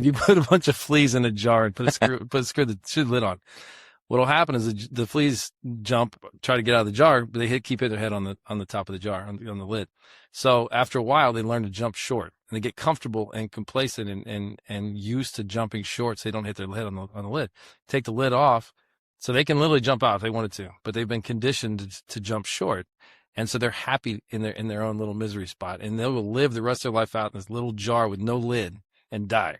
if you put a bunch of fleas in a jar and put the lid on, what'll happen is the fleas jump, try to get out of the jar, but they keep hitting their head on the top of the jar, on the lid. So after a while, they learn to jump short, and they get comfortable and complacent and used to jumping short, so they don't hit their head on the lid. Take the lid off, so they can literally jump out if they wanted to, but they've been conditioned to jump short. And so they're happy in their own little misery spot, and they will live the rest of their life out in this little jar with no lid and die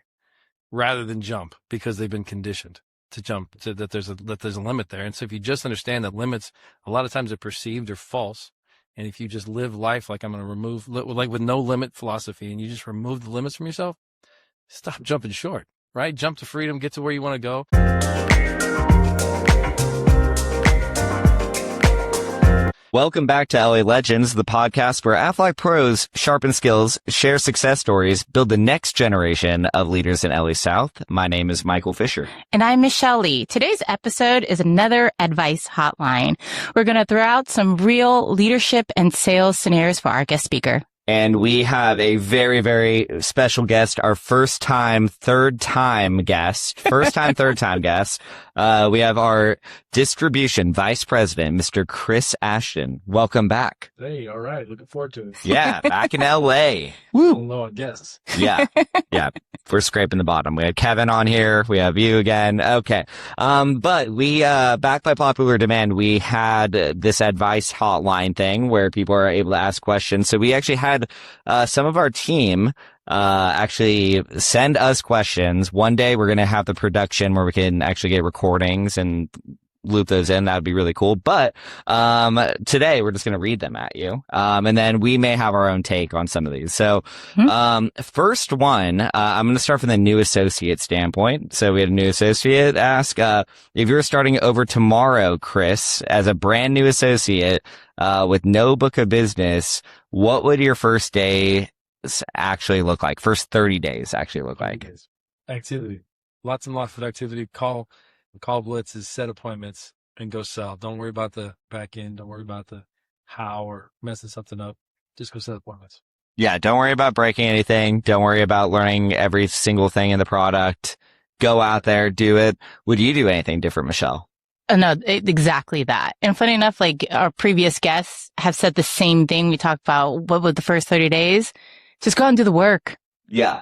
rather than jump, because they've been conditioned to jump, that there's a limit there. And so if you just understand that limits, a lot of times are perceived or false. And if you just live life like I'm going to remove, like with no limit philosophy, and you just remove the limits from yourself, stop jumping short, right? Jump to freedom, get to where you want to go. Welcome back to LA Legends, the podcast where Aflac pros sharpen skills, share success stories, build the next generation of leaders in LA South. My name is Michael Fisher. And I'm Michelle Lee. Today's episode is another advice hotline. We're going to throw out some real leadership and sales scenarios for our guest speaker. And we have a very, very special guest, our first time, third time guest. We have our distribution vice president, Mr. Chris Ashton. Welcome back. Hey, all right. Looking forward to it. Yeah, back in LA. Woo. Low on guests. Yeah. We're scraping the bottom. We had Kevin on here. We have you again. Okay. But we, back by popular demand, we had this advice hotline thing where people are able to ask questions. So we actually had, some of our team, actually send us questions. One day we're going to have the production where we can actually get recordings and loop those in. That would be really cool. But today we're just going to read them at you. And then we may have our own take on some of these. So first one, I'm going to start from the new associate standpoint. So we had a new associate ask, if you're starting over tomorrow, Chris, as a brand new associate with no book of business, what would your first day actually look like? First 30 days actually look like? Activity. Lots and lots of activity. Call blitzes, set appointments, and go sell. Don't worry about the back end. Don't worry about the how or messing something up. Just go set appointments. Yeah, don't worry about breaking anything. Don't worry about learning every single thing in the product. Go out there, do it. Would you do anything different, Michelle? No, exactly that. And funny enough, like our previous guests have said the same thing. We talked about what would the first 30 days. Just go out and do the work. Yeah.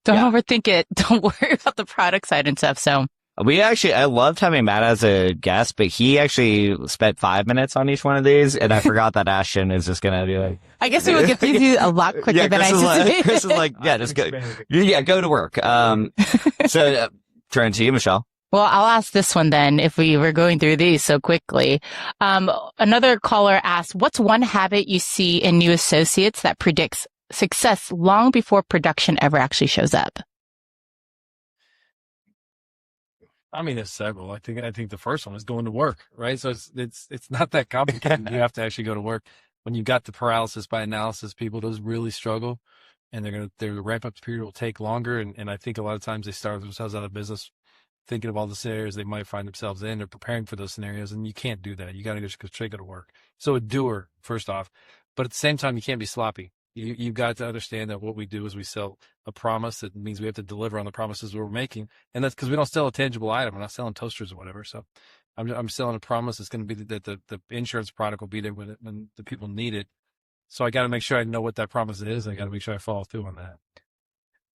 Don't overthink it. Don't worry about the product side and stuff. So I loved having Matt as a guest, but he actually spent 5 minutes on each one of these, and I forgot that Ashton is just going to be like, I guess it will get you a lot quicker than I anticipated. Chris is like, yeah, just go. Yeah, go to work. So turn to you, Michelle. Well, I'll ask this one then, if we were going through these so quickly. Another caller asked, what's one habit you see in new associates that predicts success long before production ever actually shows up? I mean, there's several. I think the first one is going to work, right? So it's not that complicated. You have to actually go to work. When you've got the paralysis by analysis, people just really struggle, and their ramp up period will take longer. And I think a lot of times they start themselves out of business thinking of all the scenarios they might find themselves in or preparing for those scenarios. And you can't do that. You got to just go straight to work. So a doer, first off, but at the same time, you can't be sloppy. You've got to understand that what we do is we sell a promise. That means we have to deliver on the promises we're making. And that's because we don't sell a tangible item. We're not selling toasters or whatever. So I'm selling a promise that's going to be that the insurance product will be there when the people need it. So I got to make sure I know what that promise is. I got to make sure I follow through on that.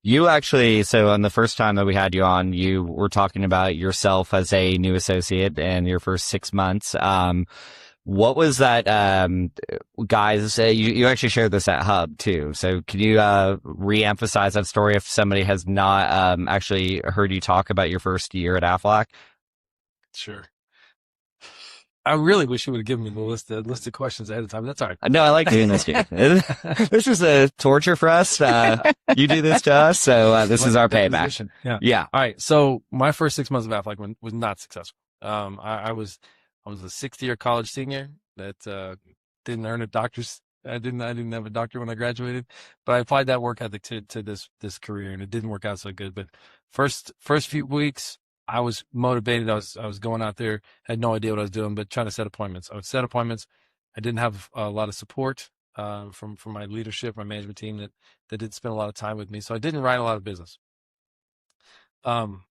You actually, so on the first time that we had you on, you were talking about yourself as a new associate and your first 6 months. What was that, guys? You actually shared this at Hub too. So can you re-emphasize that story if somebody has not actually heard you talk about your first year at Aflac? Sure. I really wish you would have given me the list of questions ahead of time. That's all right. No, I like doing this. This is a torture for us. You do this to us, so this is our payback. Yeah. All right. So my first 6 months of Aflac was not successful. I was a 60-year college senior that didn't earn a doctor's. I didn't have a doctor when I graduated, but I applied that work ethic to this career, and it didn't work out so good. But first few weeks, I was motivated. I was going out there, had no idea what I was doing, but trying to set appointments. I would set appointments. I didn't have a lot of support from my leadership, my management team that didn't spend a lot of time with me, so I didn't write a lot of business. Um,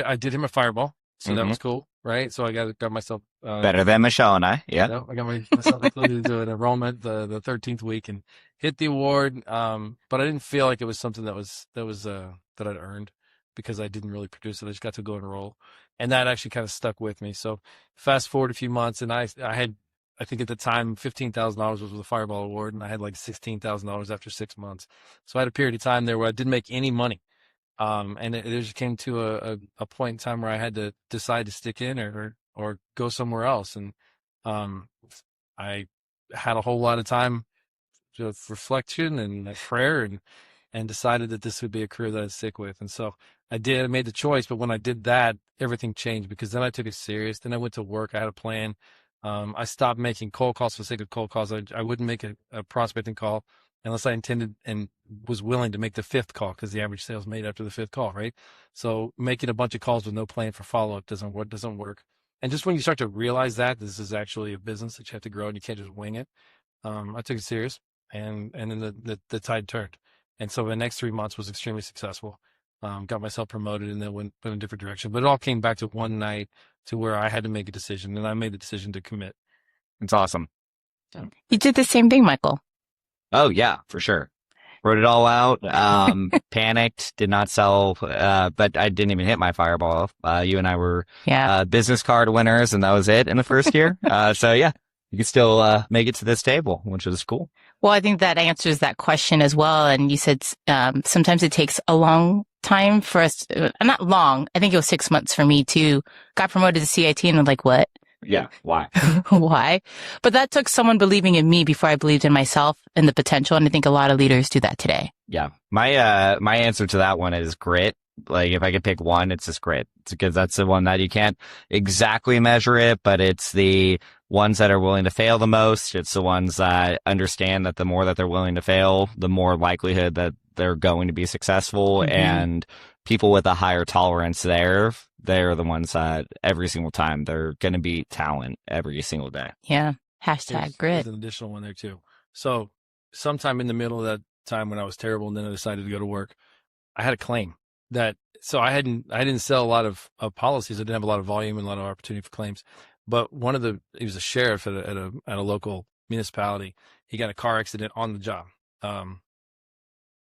I did him a fireball, so that was cool, right? So I got myself Better than Michelle and I. Yeah. I got myself included into an enrollment the 13th week and hit the award. But I didn't feel like it was something that I'd earned because I didn't really produce it. I just got to go enroll, and that actually kind of stuck with me. So fast forward a few months, and I had, I think at the time, $15,000 was the Fireball Award, and I had like $16,000 after 6 months. So I had a period of time there where I didn't make any money. And it just came to a point in time where I had to decide to stick in or go somewhere else. And I had a whole lot of time of reflection and prayer and decided that this would be a career that I'd stick with. And so I did. I made the choice. But when I did that, everything changed because then I took it serious. Then I went to work. I had a plan. I stopped making cold calls for the sake of cold calls. I wouldn't make a prospecting call unless I intended and was willing to make the fifth call, because the average sale is made after the fifth call, right? So making a bunch of calls with no plan for follow-up doesn't work. And just when you start to realize that this is actually a business that you have to grow and you can't just wing it, I took it serious, and then the tide turned. And so the next 3 months was extremely successful. Got myself promoted and then went in a different direction. But it all came back to one night to where I had to make a decision, and I made the decision to commit. It's awesome. You did the same thing, Michael. Oh yeah, for sure. Wrote it all out. Panicked, did not sell, but I didn't even hit my Fireball. You and I were business card winners, and that was it in the first year. So yeah, you could still make it to this table, which is cool. Well, I think that answers that question as well. And you said sometimes it takes a long time for us. Not long. I think it was 6 months for me too. Got promoted to CIT and I'm like, what? Yeah. Why? Why? But that took someone believing in me before I believed in myself and the potential. And I think a lot of leaders do that today. Yeah. My answer to that one is grit. Like if I could pick one, it's just grit. It's because that's the one that you can't exactly measure it, but it's the ones that are willing to fail the most. It's the ones that understand that the more that they're willing to fail, the more likelihood that they're going to be successful. Mm-hmm. And people with a higher tolerance they're the ones that every single time they're going to beat talent every single day. Yeah. Hashtag grit. There's an additional one there too. So sometime in the middle of that time when I was terrible and then I decided to go to work, I had a claim that, so I didn't sell a lot of policies. I didn't have a lot of volume and a lot of opportunity for claims. But he was a sheriff at a local municipality. He got in a car accident on the job.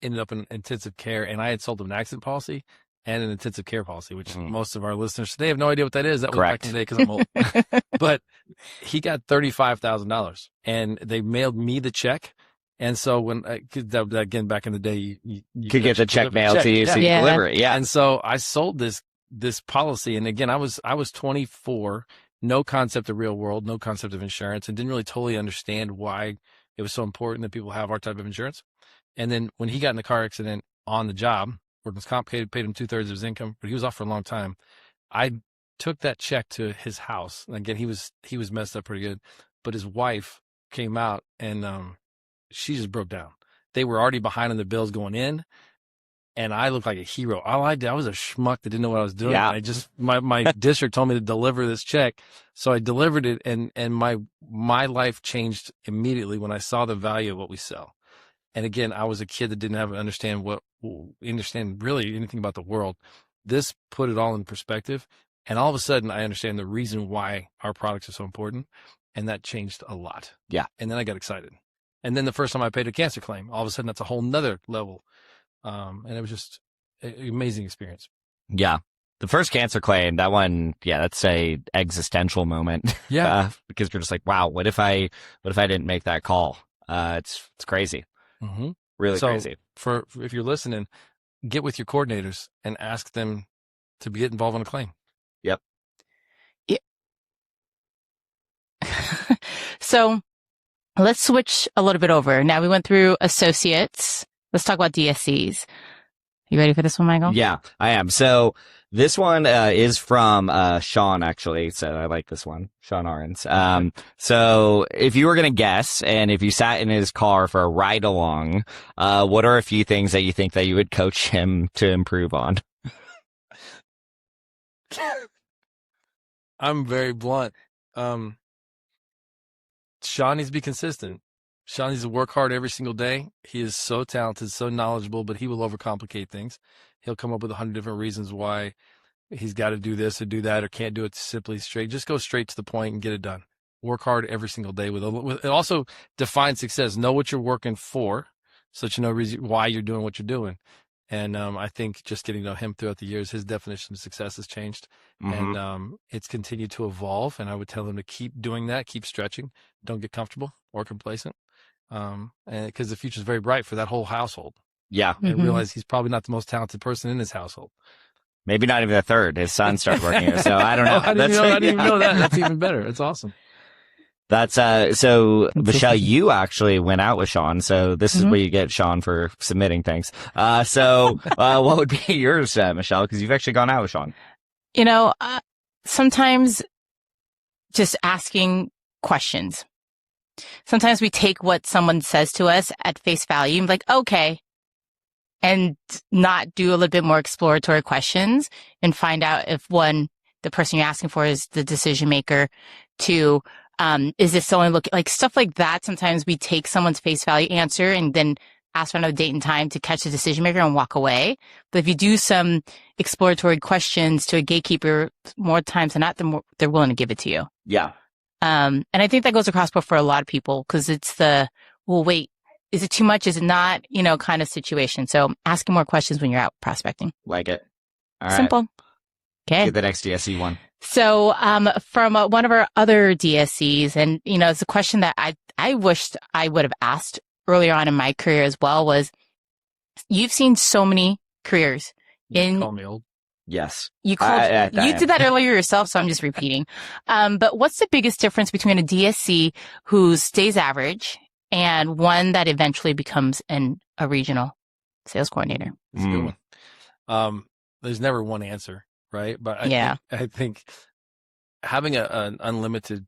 Ended up in intensive care, and I had sold him an accident policy and an intensive care policy, which most of our listeners today have no idea what that is. That was back in the day because I'm old. But he got $35,000, and they mailed me the check. And so when again back in the day, you could get the check mailed to you, so you deliver it. Yeah. And so I sold this policy, and again, I was 24, no concept of real world, no concept of insurance, and didn't really totally understand why it was so important that people have our type of insurance. And then when he got in the car accident on the job, workman's comp paid him 2/3 of his income, but he was off for a long time. I took that check to his house. And again, he was messed up pretty good, but his wife came out and she just broke down. They were already behind on the bills going in, and I looked like a hero. All I did, I was a schmuck that didn't know what I was doing. Yeah. I just my district told me to deliver this check, so I delivered it, and my life changed immediately when I saw the value of what we sell. And again, I was a kid that didn't understand really anything about the world. This put it all in perspective. And all of a sudden I understand the reason why our products are so important. And that changed a lot. Yeah. And then I got excited. And then the first time I paid a cancer claim, all of a sudden that's a whole nother level. And it was just an amazing experience. Yeah. The first cancer claim, that one, that's a existential moment. Yeah. Because you're just like, wow, what if I didn't make that call? It's crazy. Mm-hmm. Really crazy. If you're listening, get with your coordinators and ask them to get involved in a claim. Yep. Yeah. So let's switch a little bit over. Now we went through associates. Let's talk about DSCs. You ready for this one, Michael? Yeah, I am. So this one is from Sean, actually. So I like this one, Sean Arens. So if you were going to guess, and if you sat in his car for a ride along, what are a few things that you think that you would coach him to improve on? I'm very blunt. Sean needs to be consistent. Sean needs to work hard every single day. He is so talented, so knowledgeable, but he will overcomplicate things. he'll come up with 100 different reasons why he's got to do this or do that or can't do it simply straight. Just go straight to the point and get it done. Work hard every single day. It also define success. Know what you're working for, so that you know why you're doing what you're doing. And I think just getting to know him throughout the years, his definition of success has changed, and it's continued to evolve. And I would tell him to keep doing that, keep stretching, don't get comfortable or complacent, and because the future is very bright for that whole household. Yeah, and realize he's probably not the most talented person in his household. Maybe not even the third. His son started working here, so I don't know. I didn't even know that. That's even better. It's awesome. That's so Michelle, you actually went out with Sean, so this is where you get Sean for submitting things. So what would be yours, Michelle? Because you've actually gone out with Sean. You know, sometimes just asking questions. Sometimes we take what someone says to us at face value, like, okay, and not do a little bit more exploratory questions and find out if the person you're asking for is the decision maker, two, is this someone looking like stuff like that? Sometimes we take someone's face value answer and then ask for another date and time to catch the decision maker and walk away. But if you do some exploratory questions to a gatekeeper, more times than not, they're willing to give it to you. Yeah. And I think that goes across for a lot of people because it's well, wait, is it too much? Is it not? Kind of situation. So asking more questions when you're out prospecting. Like it. All right. Simple. Okay. Get the next DSC one. So, from one of our other DSCs, and, it's a question that I wished I would have asked earlier on in my career as well was, you've seen so many careers You call me old. Yes. You did that earlier yourself, so I'm just repeating. But what's the biggest difference between a DSC who stays average and one that eventually becomes a regional sales coordinator? That's a good one. There's never one answer. Right. But I think having an unlimited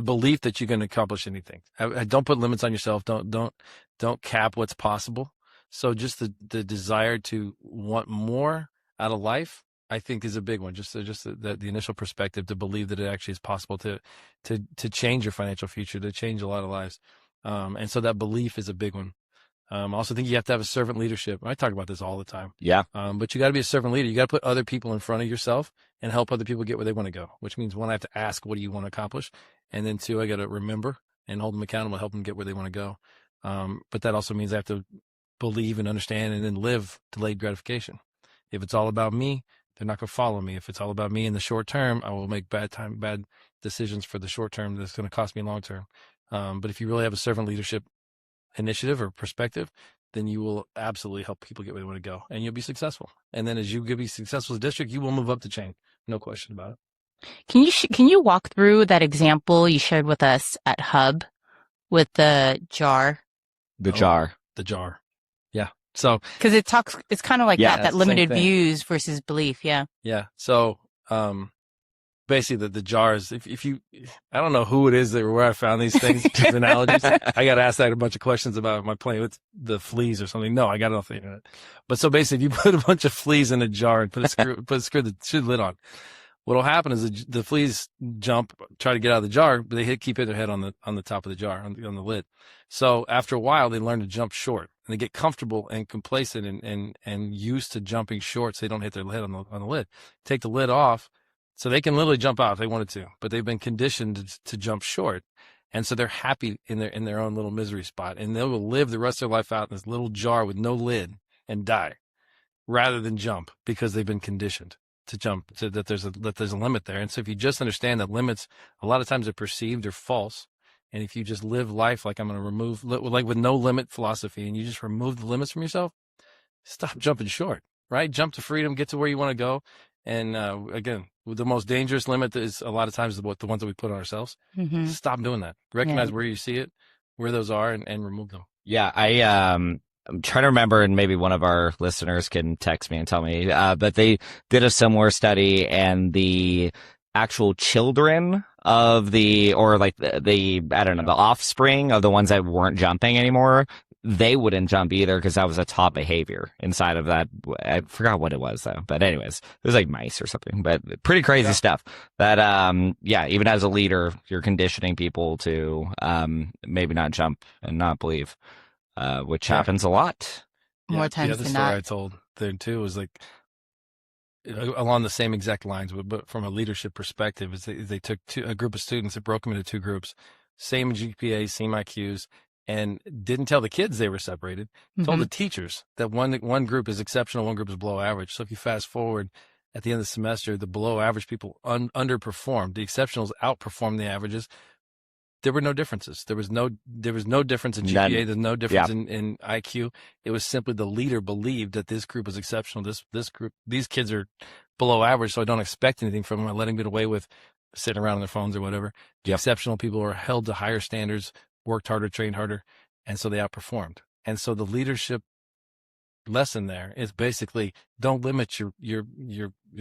belief that you can accomplish anything. Don't put limits on yourself. Don't cap what's possible. So just the desire to want more out of life, I think, is a big one. Just the initial perspective to believe that it actually is possible to change your financial future, to change a lot of lives. And so that belief is a big one. I also think you have to have a servant leadership. I talk about this all the time. Yeah. But you got to be a servant leader. You got to put other people in front of yourself and help other people get where they want to go, which means, one, I have to ask, what do you want to accomplish? And then two, I got to remember and hold them accountable, help them get where they want to go. But that also means I have to believe and understand and then live delayed gratification. If it's all about me, they're not going to follow me. If it's all about me in the short term, I will make bad decisions for the short term that's going to cost me long term. But if you really have a servant leadership initiative or perspective, then you will absolutely help people get where they want to go, and you'll be successful. And then as you be successful as a district, you will move up the chain. No question about it. Can you walk through that example you shared with us at Hub with the jar? The jar. Yeah. So, because it's kind of like that limited same thing. views versus belief. Yeah. Yeah. So, basically the jars, if you, I don't know who it is where I found these things, these analogies. I got asked that a bunch of questions about my playing with the fleas or something. No, I got nothing in it. But so basically, if you put a bunch of fleas in a jar and put a screw the lid on, what'll happen is the fleas jump, try to get out of the jar, but they keep their head on the top of the jar, on the lid. So after a while, they learn to jump short, and they get comfortable and complacent and used to jumping short, so they don't hit their head on the lid. Take the lid off. So they can literally jump out if they wanted to, but they've been conditioned to jump short. And so they're happy in their own little misery spot, and they will live the rest of their life out in this little jar with no lid and die rather than jump, because they've been conditioned to jump, that there's a limit there. And so if you just understand that limits, a lot of times are perceived or false. And if you just live life like I'm going to remove, like with no limit philosophy, and you just remove the limits from yourself, stop jumping short, right? Jump to freedom, get to where you want to go. And again, the most dangerous limit is a lot of times the ones that we put on ourselves. Mm-hmm. Stop doing that. Recognize where you see it, where those are, and remove them. Yeah, I'm trying to remember, and maybe one of our listeners can text me and tell me, but they did a similar study, and the actual children of the offspring of the ones that weren't jumping anymore, they wouldn't jump either, because that was a top behavior inside of that. I forgot what it was though, but anyways, it was like mice or something, but pretty crazy stuff that, even as a leader, you're conditioning people to, maybe not jump and not believe, which happens a lot. More times than not. I told there too was like along the same exact lines, but from a leadership perspective, is they took a group of students and broke them into 2 groups, same GPA, same IQs, and didn't tell the kids they were separated. Told the teachers that one group is exceptional, one group is below average. So if you fast forward at the end of the semester, the below average people underperformed. The exceptionals outperformed the averages. There were no differences. There was no difference in GPA. There's no difference in IQ. It was simply the leader believed that this group was exceptional. These kids are below average, so I don't expect anything from them. I let them get away with sitting around on their phones or whatever. The exceptional people are held to higher standards, worked harder, trained harder, and so they outperformed. And so the leadership lesson there is basically don't limit your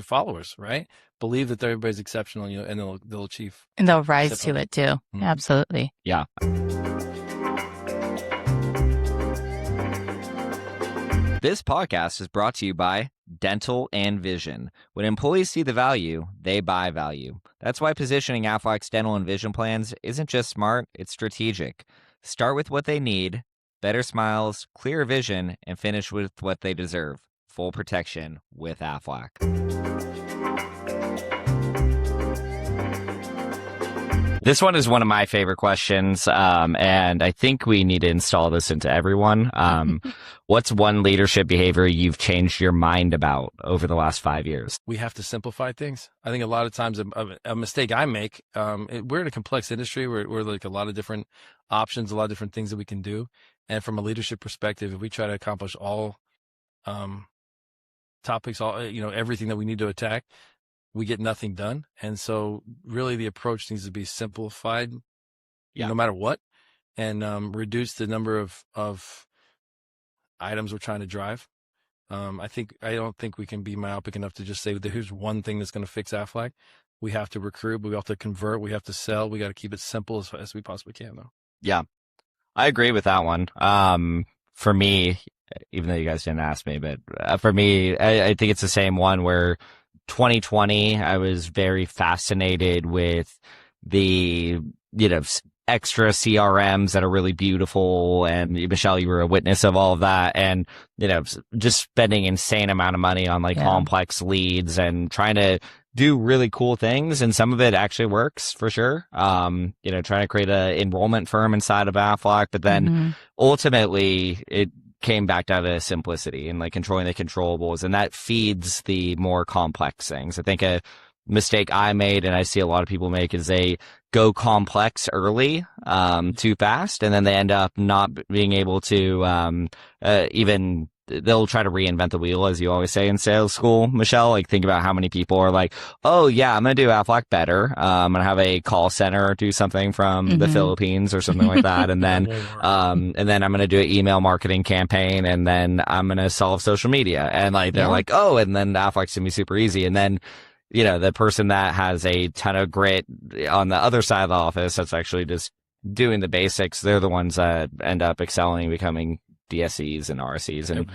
followers, right? Believe that everybody's exceptional, and they'll achieve. And they'll rise to it too. Absolutely. Yeah. This podcast is brought to you by Dental and Vision. When employees see the value, they buy value. That's why positioning Aflac's dental and vision plans isn't just smart, it's strategic. Start with what they need, better smiles, clear vision, and finish with what they deserve. Full protection with Aflac. This one is one of my favorite questions, and I think we need to install this into everyone. What's one leadership behavior you've changed your mind about over the last 5 years? We have to simplify things. I think a lot of times a mistake I make, we're in a complex industry where we're like a lot of different options, a lot of different things that we can do. And from a leadership perspective, if we try to accomplish all topics, everything that we need to attack, we get nothing done. And so really the approach needs to be simplified, no matter what, and reduce the number of items we're trying to drive. I don't think we can be myopic enough to just say that here's one thing that's going to fix Aflac. We have to recruit, but we have to convert, we have to sell. We got to keep it simple as we possibly can, though. Yeah, I agree with that one. For me, even though you guys didn't ask me, but for me, I think it's the same one where 2020, I was very fascinated with the, extra CRMs that are really beautiful. And Michelle, you were a witness of all of that. And, just spending insane amount of money on complex leads and trying to do really cool things. And some of it actually works for sure. Trying to create a enrollment firm inside of Aflac, but then ultimately it came back down to simplicity and controlling the controllables, and that feeds the more complex things. I think a mistake I made, and I see a lot of people make, is they go complex early, too fast, and then they end up not being able to they'll try to reinvent the wheel, as you always say in sales school, Michelle. Think about how many people are like, oh yeah, I'm going to do Aflac better. I'm going to have a call center do something from the Philippines or something like that. And then, I'm going to do an email marketing campaign, and then I'm going to solve social media. And they're like, oh, and then Aflac's going to be super easy. And then, the person that has a ton of grit on the other side of the office, that's actually just doing the basics, they're the ones that end up excelling, becoming DSCs and RSCs, and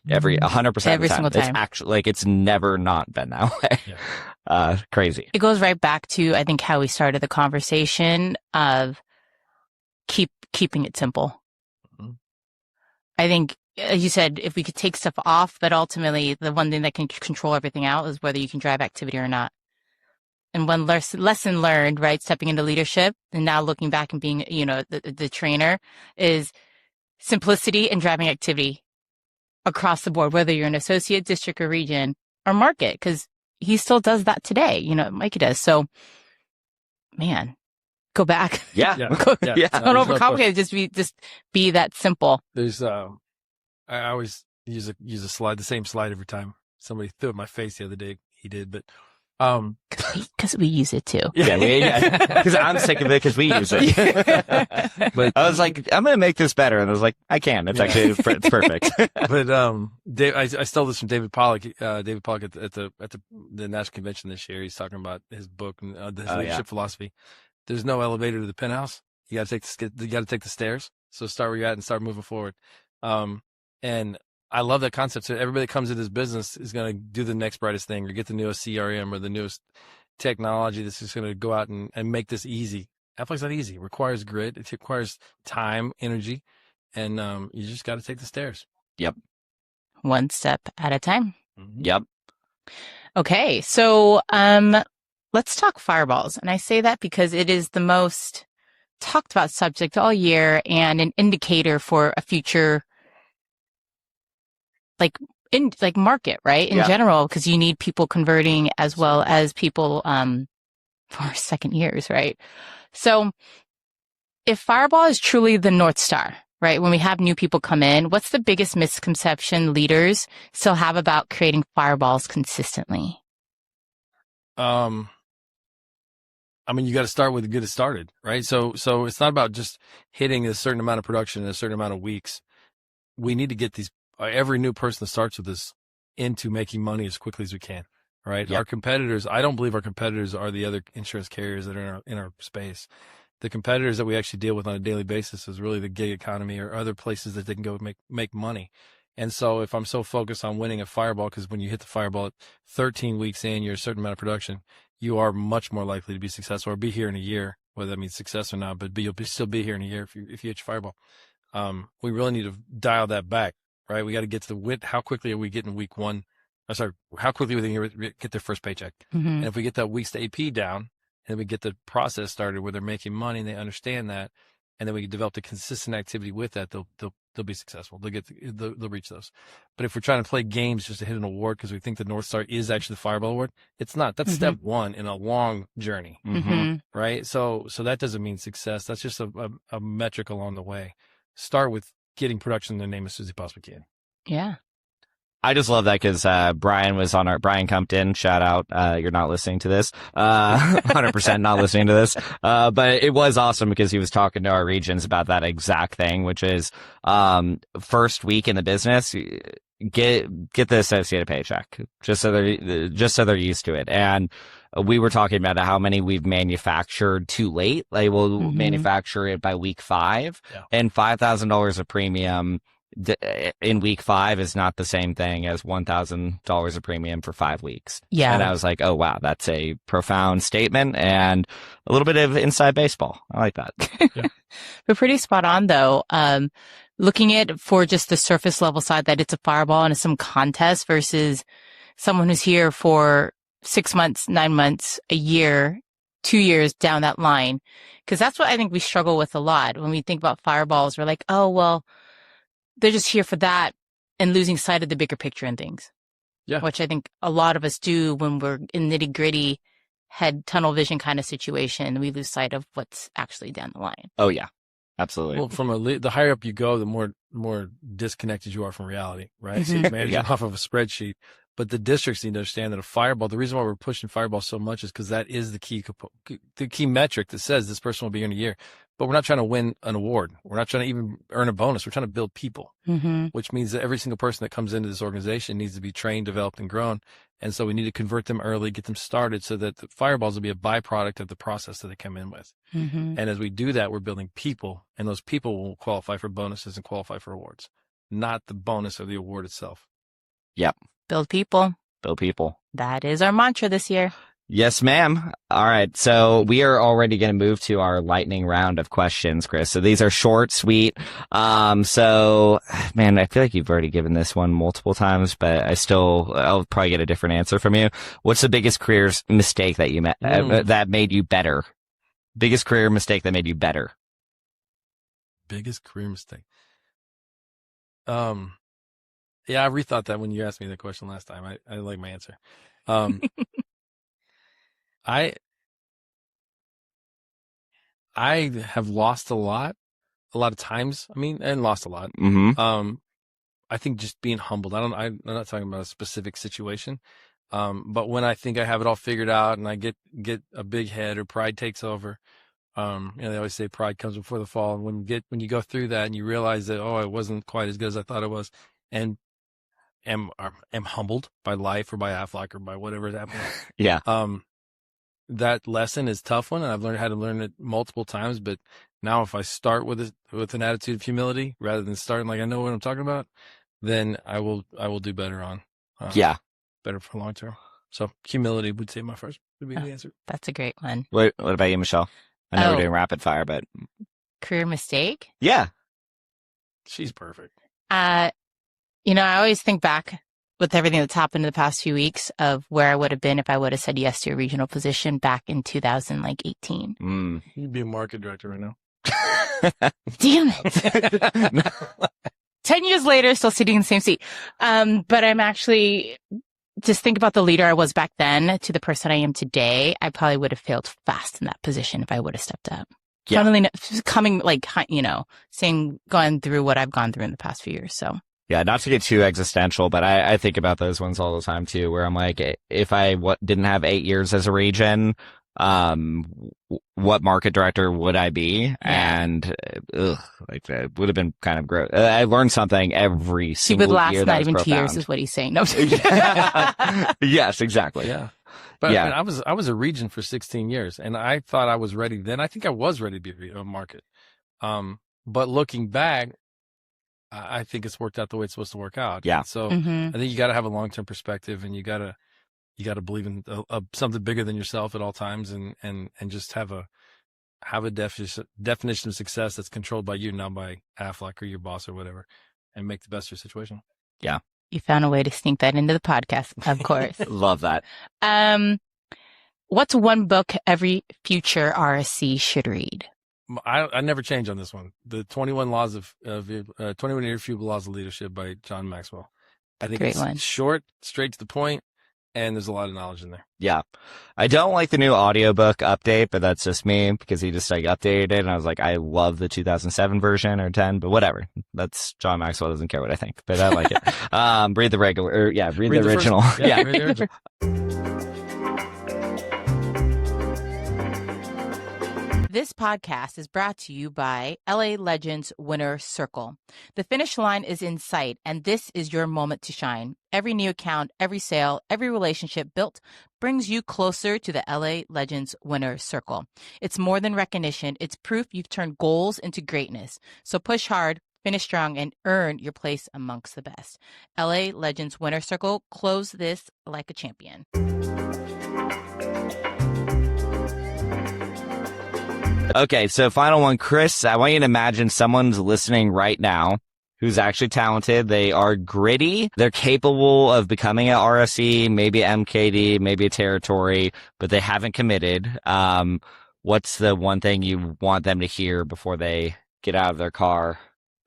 every 100% every single time. It's actually it's never not been that way. Crazy. It goes right back to, I think, how we started the conversation of keeping it simple. I think, as you said, if we could take stuff off, but ultimately the one thing that can control everything out is whether you can drive activity or not. And one lesson learned, right, stepping into leadership and now looking back and being, the trainer, is simplicity and driving activity across the board, whether you're an associate, district, or region, or market, because he still does that today. Mikey does. So, man, go back. Yeah. Don't overcomplicate it. Just be that simple. There's, I always use a slide, the same slide every time. Somebody threw it in my face the other day. He did, but because we use it too. Yeah, because I'm sick of it because we use it. But I was like, I'm going to make this better, and I was like, I can. It's actually it's perfect. But I stole this from David Pollock. David Pollock at the National Convention this year. He's talking about his book and his leadership philosophy. There's no elevator to the penthouse. You got to take the stairs. So start where you're at and start moving forward. And I love that concept. So everybody that comes into this business is going to do the next brightest thing or get the newest CRM or the newest technology that's just going to go out and make this easy. Aflac's not easy. It requires grit. It requires time, energy, and you just got to take the stairs. Yep. one step at a time. Yep. Okay. So, let's talk fireballs. And I say that because it is the most talked about subject all year and an indicator for a future, like market, right? In general, because you need people converting as well as people, for second years, right? So if Fireball is truly the North Star, right? When we have new people come in, what's the biggest misconception leaders still have about creating fireballs consistently? I mean, you got to start with get it started, right? So it's not about just hitting a certain amount of production in a certain amount of weeks. We need to get these, every new person that starts with this into making money as quickly as we can, right? Yep. Our competitors, I don't believe our competitors are the other insurance carriers that are in our space. The competitors that we actually deal with on a daily basis is really the gig economy or other places that they can go make money. And so if I'm so focused on winning a fireball, because when you hit the fireball at 13 weeks in, you're a certain amount of production, you are much more likely to be successful or be here in a year, whether that means success or not, but you'll still be here in a year if you hit your fireball. We really need to dial that back, right? We got to get to the how quickly are we getting week one? How quickly are we going to get their first paycheck? Mm-hmm. And if we get that weeks to AP down and we get the process started where they're making money and they understand that, and then we develop the consistent activity with that, they'll be successful. They'll reach those. But if we're trying to play games just to hit an award because we think the North Star is actually the Fireball Award, it's not. That's step one in a long journey, right? So that doesn't mean success. That's just a metric along the way. Start with getting production in the name as soon as you possibly can. Yeah. I just love that because Brian was on Brian Compton. Shout out. You're not listening to this. 100% not listening to this. But it was awesome because he was talking to our regions about that exact thing, which is first week in the business, get the associated paycheck just so they're used to it. And we were talking about how many we've manufactured too late. Like we'll manufacture it by week 5 and $5,000 of premium in week 5 is not the same thing as $1,000 of premium for 5 weeks. Yeah. And I was like, oh, wow, that's a profound statement and a little bit of inside baseball. I like that. Yeah. We're pretty spot on though. Looking at for just the surface level side that it's a fireball and it's some contest versus someone who's here for 6 months, 9 months, a year, 2 years down that line. Cause that's what I think we struggle with a lot. When we think about fireballs, we're like, oh, well, they're just here for that and losing sight of the bigger picture and things. Yeah. Which I think a lot of us do when we're in nitty gritty head tunnel vision kind of situation. We lose sight of what's actually down the line. Oh yeah, absolutely. Well, from the higher up you go, the more disconnected you are from reality, right? So you're managing off of a spreadsheet. But the districts need to understand that a fireball, the reason why we're pushing fireball so much is because that is the key metric that says this person will be here in a year. But we're not trying to win an award. We're not trying to even earn a bonus. We're trying to build people, which means that every single person that comes into this organization needs to be trained, developed, and grown. And so we need to convert them early, get them started so that the fireballs will be a byproduct of the process that they come in with. And as we do that, we're building people, and those people will qualify for bonuses and qualify for awards, not the bonus of the award itself. Yep. Build people. Build people. That is our mantra this year. Yes, ma'am. All right. So we are already going to move to our lightning round of questions, Chris. So these are short, sweet. So man, I feel like you've already given this one multiple times, but I'll probably get a different answer from you. What's the biggest career mistake that you that made you better? Biggest career mistake that made you better? Biggest career mistake. Yeah, I rethought that when you asked me the question last time. I like my answer. I have lost a lot of times. I mean, and lost a lot. I think just being humbled. I'm not talking about a specific situation. But when I think I have it all figured out and I get a big head or pride takes over, they always say pride comes before the fall. And when you go through that and you realize that, oh, I wasn't quite as good as I thought I was, and am humbled by life or by Aflac or by whatever is happening. Yeah. That lesson is a tough one, and I've learned how to learn it multiple times. But now, if I start with an attitude of humility rather than starting like I know what I'm talking about, then I will do better on. Better for long term. So humility would say would be the answer. That's a great one. What about you, Michelle? I know we're doing rapid fire, but career mistake? Yeah, she's perfect. I always think back with everything that's happened in the past few weeks of where I would have been if I would have said yes to a regional position back in 2018. You'd be a market director right now. Damn it. 10 years later, still sitting in the same seat. But I'm actually, just think about the leader I was back then to the person I am today. I probably would have failed fast in that position if I would have stepped up. Yeah. Going through what I've gone through in the past few years. So. Yeah, not to get too existential, but I think about those ones all the time too, where I'm like, if I didn't have 8 years as a region, what market director would I be? Yeah. And it would have been kind of gross. I learned something every single year. It would last not even 2 years, is what he's saying. No. Yes, exactly. Yeah. But yeah. I mean, I was a region for 16 years, and I thought I was ready then. I think I was ready to be a market. But looking back, I think it's worked out the way it's supposed to work out. Yeah. So I think you got to have a long-term perspective, and you got to believe in something bigger than yourself at all times, and just have a definition of success that's controlled by you, not by Aflac or your boss or whatever, and make the best of your situation. Yeah. You found a way to sneak that into the podcast, of course. Love that. What's one book every future RSC should read? I never change on this one. The 21 Irrefutable Laws of Leadership by John Maxwell. I think it's short, straight to the point, and there's a lot of knowledge in there. Yeah. I don't like the new audiobook update, but that's just me because he just updated it, and I was like, I love the 2007 version or 10, but whatever. That's John Maxwell doesn't care what I think, but I like it. Read the read the original. Read the original. This podcast is brought to you by LA Legends Winner Circle. The finish line is in sight, and this is your moment to shine. Every new account, every sale, every relationship built brings you closer to the LA Legends Winner Circle. It's more than recognition. It's proof you've turned goals into greatness. So push hard, finish strong, and earn your place amongst the best. LA Legends Winner Circle. Close this like a champion. Okay, so final one, Chris, I want you to imagine someone's listening right now who's actually talented. They are gritty. They're capable of becoming an RSE, maybe MKD, maybe a territory, but they haven't committed. What's the one thing you want them to hear before they get out of their car?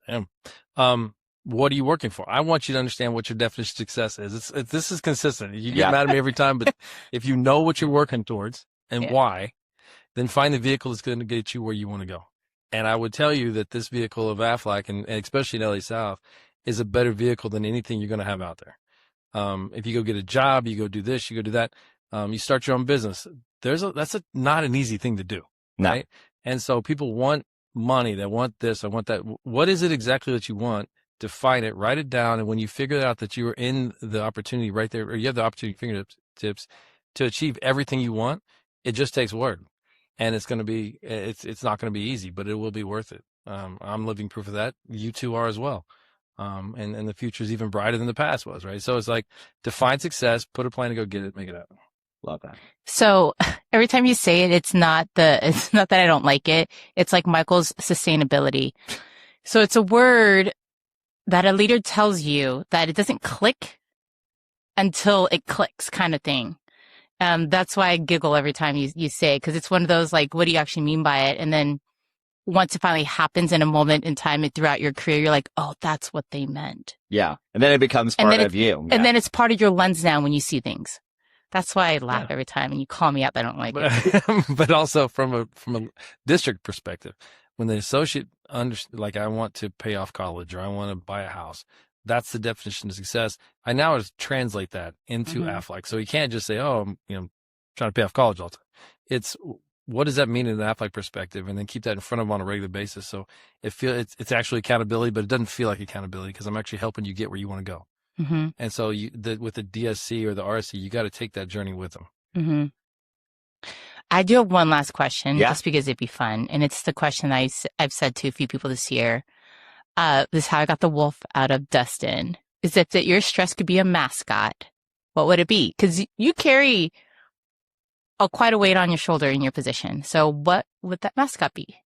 What are you working for? I want you to understand what your definition of success is. This is consistent. You get mad at me every time, but if you know what you're working towards and why, then find the vehicle that's going to get you where you want to go. And I would tell you that this vehicle of Aflac, and especially in LA South, is a better vehicle than anything you're going to have out there. If you go get a job, you go do this, you go do that, you start your own business. That's not an easy thing to do, right? And so people want money, they want this, I want that. What is it exactly that you want? Define it, write it down, and when you figure out that you are in the opportunity right there, or you have the opportunity fingertips to achieve everything you want, it just takes work. And it's going to be, it's not going to be easy, but it will be worth it. I'm living proof of that. You two are as well. And the future is even brighter than the past was, right? So it's like, define success, put a plan to go get it, make it happen. Love that. So every time you say it, it's not that I don't like it. It's like Michael's sustainability. So it's a word that a leader tells you that it doesn't click until it clicks kind of thing. That's why I giggle every time you say it, because it's one of those, like, what do you actually mean by it? And then once it finally happens in a moment in time and throughout your career, you're like, oh, that's what they meant. Yeah. And then it becomes part of you. And then it's part of your lens now when you see things. That's why I laugh every time and you call me out that I don't like it. But also from a district perspective, when the associate like, I want to pay off college or I want to buy a house, that's the definition of success. I now translate that into Aflac. So you can't just say, oh, I'm trying to pay off college all the time. It's, what does that mean in an Aflac perspective? And then keep that in front of them on a regular basis. So it's actually accountability, but it doesn't feel like accountability because I'm actually helping you get where you want to go. Mm-hmm. And so with the DSC or the RSC, you got to take that journey with them. Mm-hmm. I do have one last question just because it'd be fun. And it's the question I've said to a few people this year. This is how I got the wolf out of Dustin. Is if that your stress could be a mascot, what would it be? Because you carry quite a weight on your shoulder in your position. So what would that mascot be?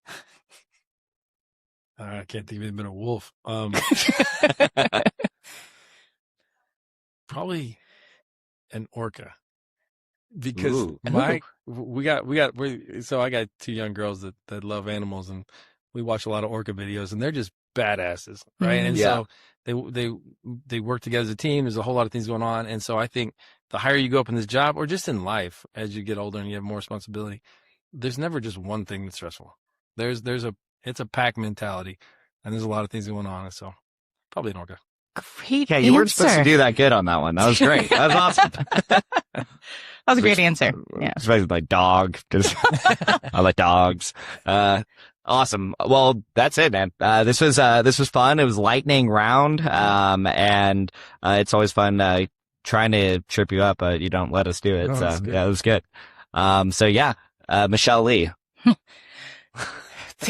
I can't think of it been a wolf. probably an orca. Because Ooh. so I got 2 young girls that love animals, and we watch a lot of orca videos, and they're just badasses, right? And Yeah. so they work together as a team. There's a whole lot of things going on. And so I think the higher you go up in this job, or just in life, as you get older and you have more responsibility, there's never just one thing that's stressful. It's a pack mentality, and there's a lot of things going on. And so probably an orca. Great Yeah, you weren't supposed to do that good on that one. That was great. That was awesome. That was a great answer. Yeah. Especially like dog. I like dogs. Awesome. Well, that's it, man. This was fun. It was lightning round. And it's always fun, trying to trip you up, but you don't let us do it. Oh, So yeah, it was good. Michelle Lee.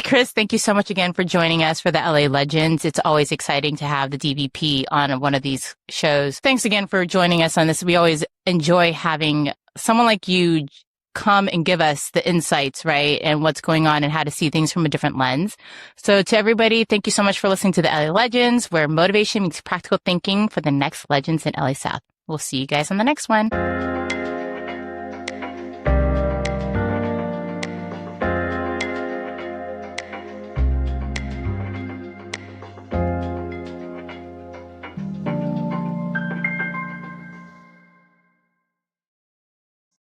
Chris, thank you so much again for joining us for the LA Legends. It's always exciting to have the DVP on one of these shows. Thanks again for joining us on this. We always enjoy having someone like you come and give us the insights, right? And what's going on and how to see things from a different lens. So to everybody, thank you so much for listening to the LA Legends, where motivation meets practical thinking for the next legends in LA South. We'll see you guys on the next one.